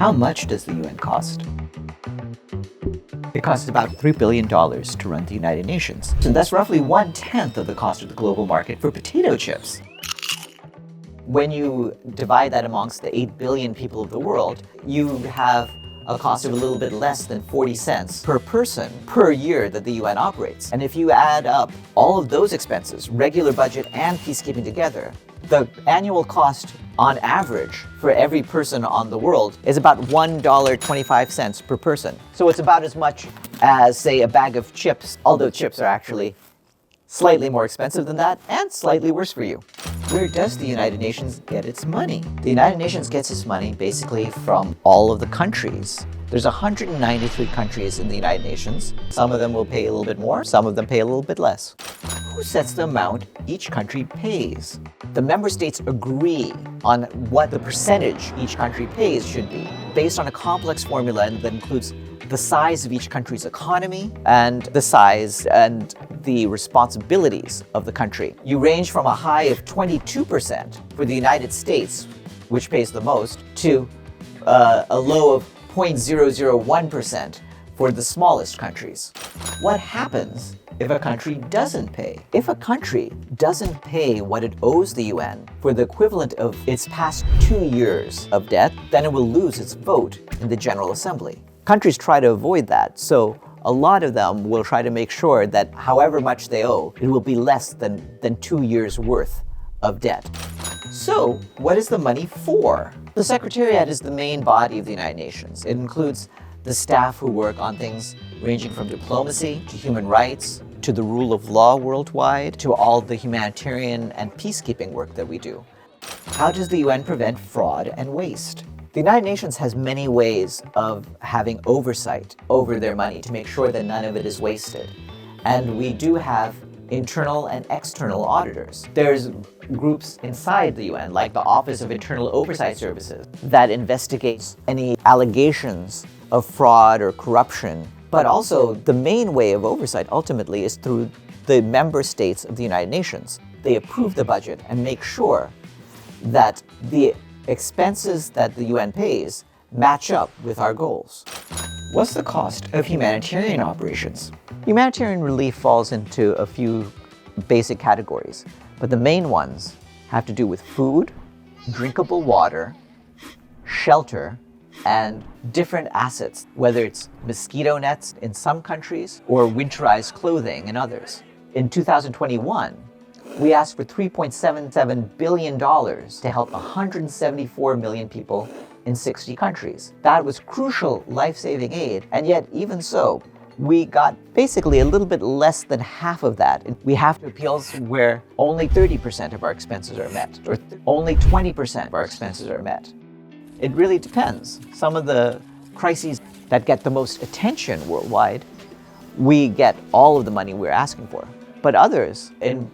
How much does the UN cost? It costs about $3 billion to run the United Nations, and that's roughly 1/10 of the cost of the global market for potato chips. When you divide that amongst the 8 billion people of the world, you have a cost of a little bit less than 40 cents per person per year that the UN operates. And if you add up all of those expenses, regular budget and peacekeeping together, the annual cost on average for every person on the world is about $1.25 per person. So it's about as much as, say, a bag of chips, although chips are actually slightly more expensive than that and slightly worse for you. Where does the United Nations get its money? The United Nations gets its money basically from all of the countries. There's 193 countries in the United Nations. Some of them will pay a little bit more, some of them pay a little bit less. Who sets the amount each country pays? The member states agree on what the percentage each country pays should be, based on a complex formula that includes the size of each country's economy and the size and the responsibilities of the country. You range from a high of 22% for the United States, which pays the most, to a low of 0.001% for the smallest countries. What happens if a country doesn't pay? If a country doesn't pay what it owes the UN for the equivalent of its past 2 years of debt, then it will lose its vote in the General Assembly. Countries try to avoid that, so a lot of them will try to make sure that however much they owe, it will be less than 2 years worth of debt. So, what is the money for? The Secretariat is the main body of the United Nations. It includes the staff who work on things ranging from diplomacy to human rights, to the rule of law worldwide, to all the humanitarian and peacekeeping work that we do. How does the UN prevent fraud and waste? The United Nations has many ways of having oversight over their money to make sure that none of it is wasted. And we do have internal and external auditors. There's groups inside the UN, like the Office of Internal Oversight Services, that investigates any allegations of fraud or corruption. But also, the main way of oversight ultimately is through the member states of the United Nations. They approve the budget and make sure that the expenses that the UN pays match up with our goals. What's the cost of humanitarian operations? Humanitarian relief falls into a few basic categories, but the main ones have to do with food, drinkable water, shelter, and different assets, whether it's mosquito nets in some countries or winterized clothing in others. In 2021, we asked for $3.77 billion to help 174 million people in 60 countries. That was crucial life-saving aid, and yet even so, we got basically a little bit less than half of that. We have appeals where only 30% of our expenses are met, or only 20% of our expenses are met. It really depends. Some of the crises that get the most attention worldwide, we get all of the money we're asking for. But others, in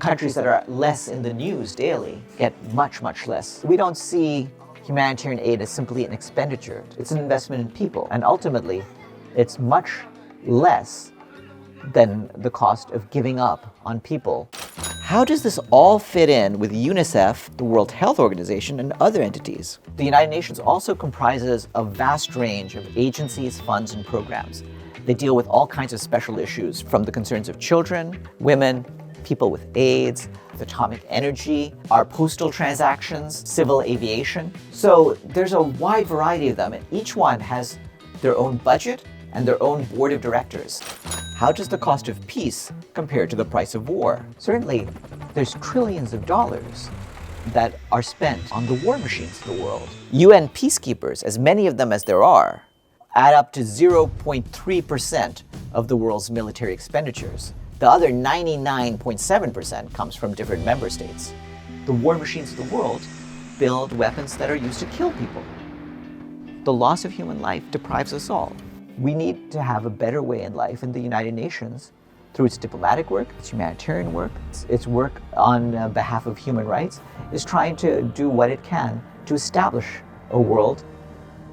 countries that are less in the news daily, get much, much less. We don't see humanitarian aid as simply an expenditure. It's an investment in people, and ultimately, it's much less than the cost of giving up on people. How does this all fit in with UNICEF, the World Health Organization, and other entities? The United Nations also comprises a vast range of agencies, funds, and programs. They deal with all kinds of special issues, from the concerns of children, women, people with AIDS, atomic energy, our postal transactions, civil aviation. So there's a wide variety of them, and each one has their own budget and their own board of directors. How does the cost of peace compare to the price of war? Certainly, there's trillions of dollars that are spent on the war machines of the world. UN peacekeepers, as many of them as there are, add up to 0.3% of the world's military expenditures. The other 99.7% comes from different member states. The war machines of the world build weapons that are used to kill people. The loss of human life deprives us all. We need to have a better way in life in the United Nations through its diplomatic work, its humanitarian work, its work on behalf of human rights, is trying to do what it can to establish a world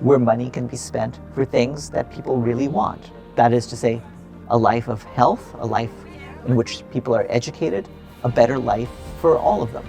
where money can be spent for things that people really want. That is to say, a life of health, a life in which people are educated, a better life for all of them.